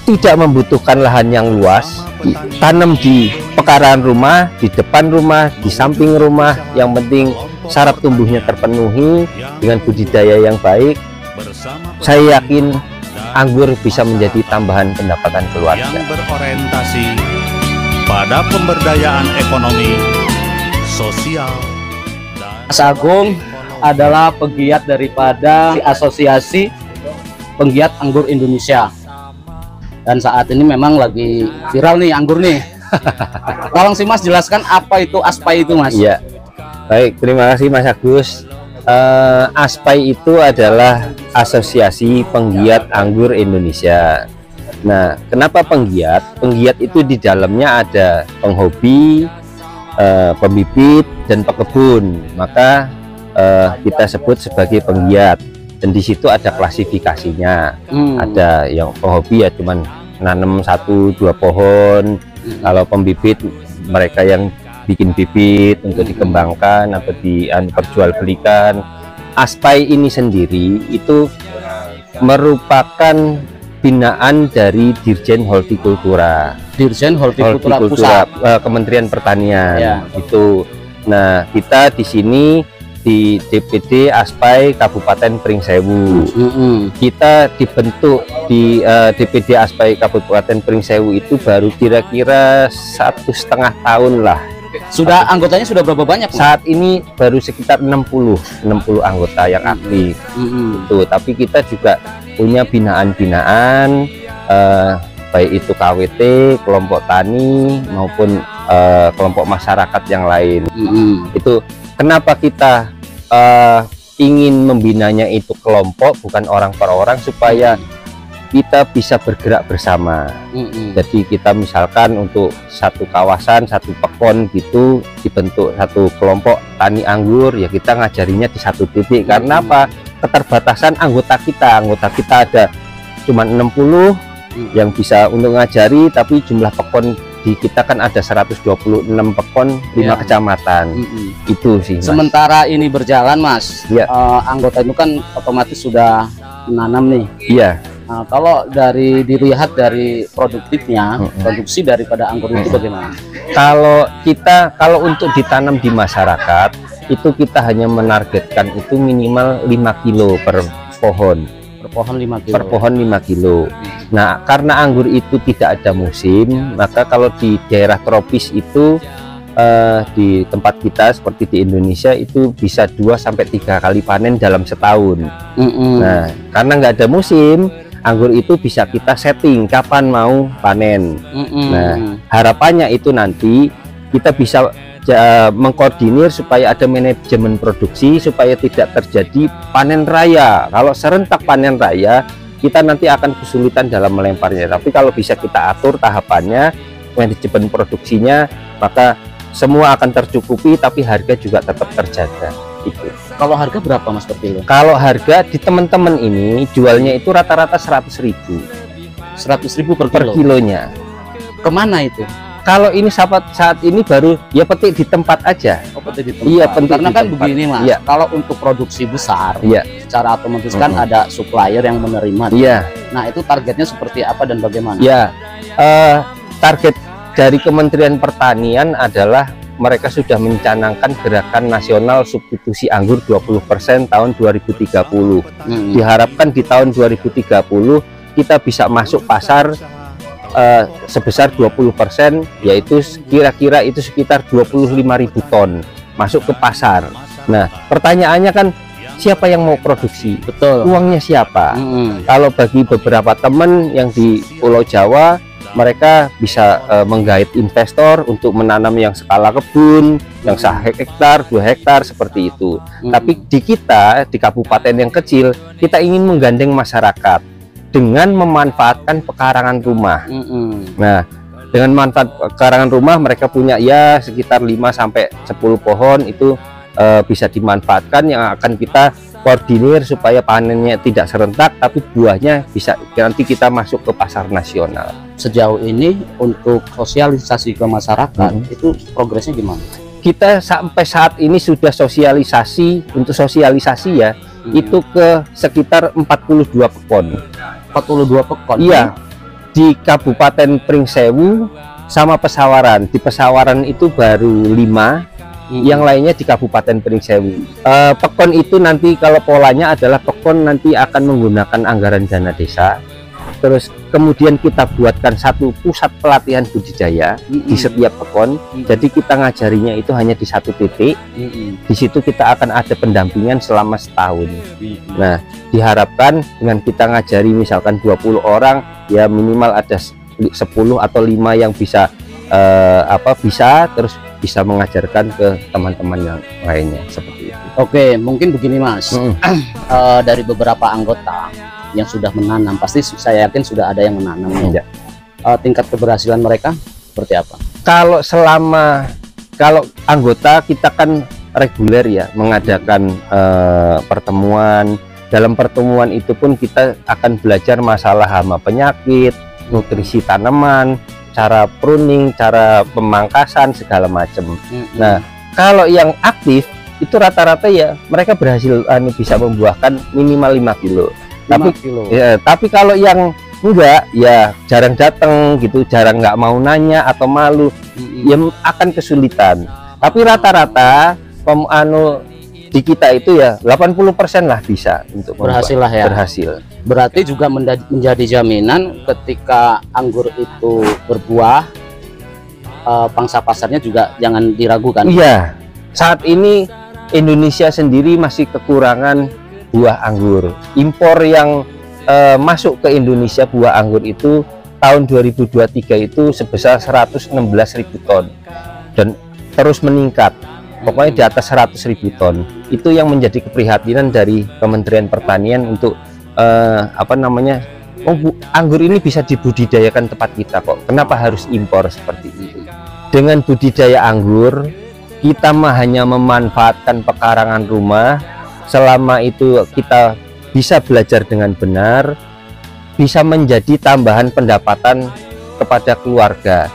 tidak membutuhkan lahan yang luas, tanam di pekarangan rumah, di depan rumah, di samping rumah, yang penting syarat tumbuhnya terpenuhi dengan budidaya yang baik. Saya yakin anggur bisa menjadi tambahan pendapatan keluarga yang berorientasi pada pemberdayaan ekonomi, sosial. Mas Agung adalah pegiat daripada Asosiasi Penggiat Anggur Indonesia, dan saat ini memang lagi viral nih anggur nih. Tolong sih Mas jelaskan apa itu ASPAI itu Mas. Iya, baik, terima kasih Mas Agus. ASPAI itu adalah Asosiasi Penggiat Anggur Indonesia. Nah, kenapa penggiat? Penggiat itu di dalamnya ada penghobi, pembibit, dan pekebun. Maka kita sebut sebagai penggiat. Dan di situ ada klasifikasinya. Ada yang penghobi ya cuman nanam 1-2 pohon. Kalau pembibit mereka yang bikin bibit untuk dikembangkan atau diperjualbelikan. ASPAI ini sendiri itu merupakan binaan dari Dirjen Hortikultura. Dirjen Hortikultura Pusat, Kementerian Pertanian ya. Itu. Nah, kita di sini di DPD ASPAI Kabupaten Pringsewu. Kita dibentuk di DPD ASPAI Kabupaten Pringsewu itu baru kira-kira 1,5 tahun lah. Sudah anggotanya sudah berapa banyak? Saat ini baru sekitar 60 anggota yang aktif. Itu, tapi kita juga punya binaan-binaan, baik itu KWT, kelompok tani maupun kelompok masyarakat yang lain. Itu kenapa kita ingin membinanya itu kelompok, bukan orang per orang, supaya kita bisa bergerak bersama. Jadi kita misalkan untuk satu kawasan, satu pekon gitu, dibentuk satu kelompok tani anggur, ya kita ngajarinya di satu titik. Karena apa? Keterbatasan anggota kita ada cuma 60 yang bisa untuk ngajari, tapi jumlah pekon di kita kan ada 126 pekon, 5 kecamatan. Itu sih Mas. Sementara ini berjalan Mas, anggota itu kan otomatis sudah menanam nih. Iya. Nah, kalau dilihat dari produktifnya, produksi daripada anggur itu bagaimana? Kalau untuk ditanam di masyarakat itu kita hanya menargetkan itu minimal 5 kilo per pohon. Per pohon 5 kilo. Per pohon 5 kilo. Nah, karena anggur itu tidak ada musim, maka kalau di daerah tropis itu di tempat kita seperti di Indonesia itu bisa 2-3 kali panen dalam setahun. Nah, karena nggak ada musim, anggur itu bisa kita setting kapan mau panen. Nah, harapannya itu nanti kita bisa mengkoordinir supaya ada manajemen produksi supaya tidak terjadi panen raya. Kalau serentak panen raya, kita nanti akan kesulitan dalam melemparnya. Tapi kalau bisa kita atur tahapannya, manajemen produksinya, maka semua akan tercukupi, tapi harga juga tetap terjaga. Itu. Kalau harga berapa Mas per kilo? Kalau harga di teman-teman ini jualnya itu rata-rata 100.000. 100.000 per kilonya. Kemana itu? Kalau ini saat ini baru ya petik di tempat aja. Oh, petik di tempat. Iya, petik karena di kan tempat. begini Mas, kalau untuk produksi besar, secara otomatis kan ada supplier yang menerima. Nah, itu targetnya seperti apa dan bagaimana? Target dari Kementerian Pertanian adalah mereka sudah mencanangkan gerakan nasional substitusi anggur 20% tahun 2030. Diharapkan di tahun 2030 kita bisa masuk pasar sebesar 20%, yaitu kira-kira itu sekitar 25.000 ton masuk ke pasar. Nah, pertanyaannya kan siapa yang mau produksi? Betul. Uangnya siapa? Kalau bagi beberapa teman yang di Pulau Jawa, mereka bisa menggait investor untuk menanam yang skala kebun, yang 1 hektar, 2 hektar seperti itu. Tapi di kita, di kabupaten yang kecil, kita ingin menggandeng masyarakat dengan memanfaatkan pekarangan rumah. Nah, dengan manfaat pekarangan rumah, mereka punya ya sekitar 5-10 pohon itu bisa dimanfaatkan, yang akan kita koordinir supaya panennya tidak serentak, tapi buahnya bisa nanti kita masuk ke pasar nasional. Sejauh ini untuk sosialisasi ke masyarakat itu progresnya gimana? Kita sampai saat ini sudah sosialisasi, untuk sosialisasi ya, itu ke sekitar 42 pekon. 42 pekon? Iya. di Kabupaten Pringsewu sama Pesawaran. Di Pesawaran itu baru 5, yang lainnya di Kabupaten Pringsewu. Pekon itu nanti kalau polanya adalah Pekon nanti akan menggunakan anggaran dana desa. Terus kemudian kita buatkan satu pusat pelatihan budidaya di setiap Pekon. Jadi kita ngajarinya itu hanya di satu titik. Di situ kita akan ada pendampingan selama setahun. Nah, diharapkan dengan kita ngajari misalkan 20 orang, ya minimal ada 10 atau 5 yang bisa terus bisa mengajarkan ke teman-teman yang lainnya seperti itu. Oke, mungkin begini Mas. Dari beberapa anggota yang sudah menanam, pasti saya yakin sudah ada yang menanam. Ya. Tingkat keberhasilan mereka seperti apa? Kalau anggota kita kan reguler ya, mengadakan pertemuan. Dalam pertemuan itu pun kita akan belajar masalah hama penyakit, nutrisi tanaman, cara pruning, cara pemangkasan, segala macam. Nah, kalau yang aktif itu rata-rata ya mereka berhasil bisa membuahkan minimal 5 kilo. Tapi kalau yang enggak, ya jarang datang gitu, jarang nggak mau nanya atau malu, ya akan kesulitan. Tapi rata-rata di kita itu ya 80% lah bisa untuk berhasil lah ya. Berhasil. Berarti juga menjadi jaminan ketika anggur itu berbuah, pangsa pasarnya juga jangan diragukan. Iya, saat ini Indonesia sendiri masih kekurangan buah anggur. Impor yang masuk ke Indonesia buah anggur itu tahun 2023 itu sebesar 116.000 ton dan terus meningkat, pokoknya di atas 100.000 ton. Itu yang menjadi keprihatinan dari Kementerian Pertanian untuk anggur ini bisa dibudidayakan tempat kita kok, kenapa harus impor seperti itu. Dengan budidaya anggur kita hanya memanfaatkan pekarangan rumah. Selama itu kita bisa belajar dengan benar, bisa menjadi tambahan pendapatan kepada keluarga.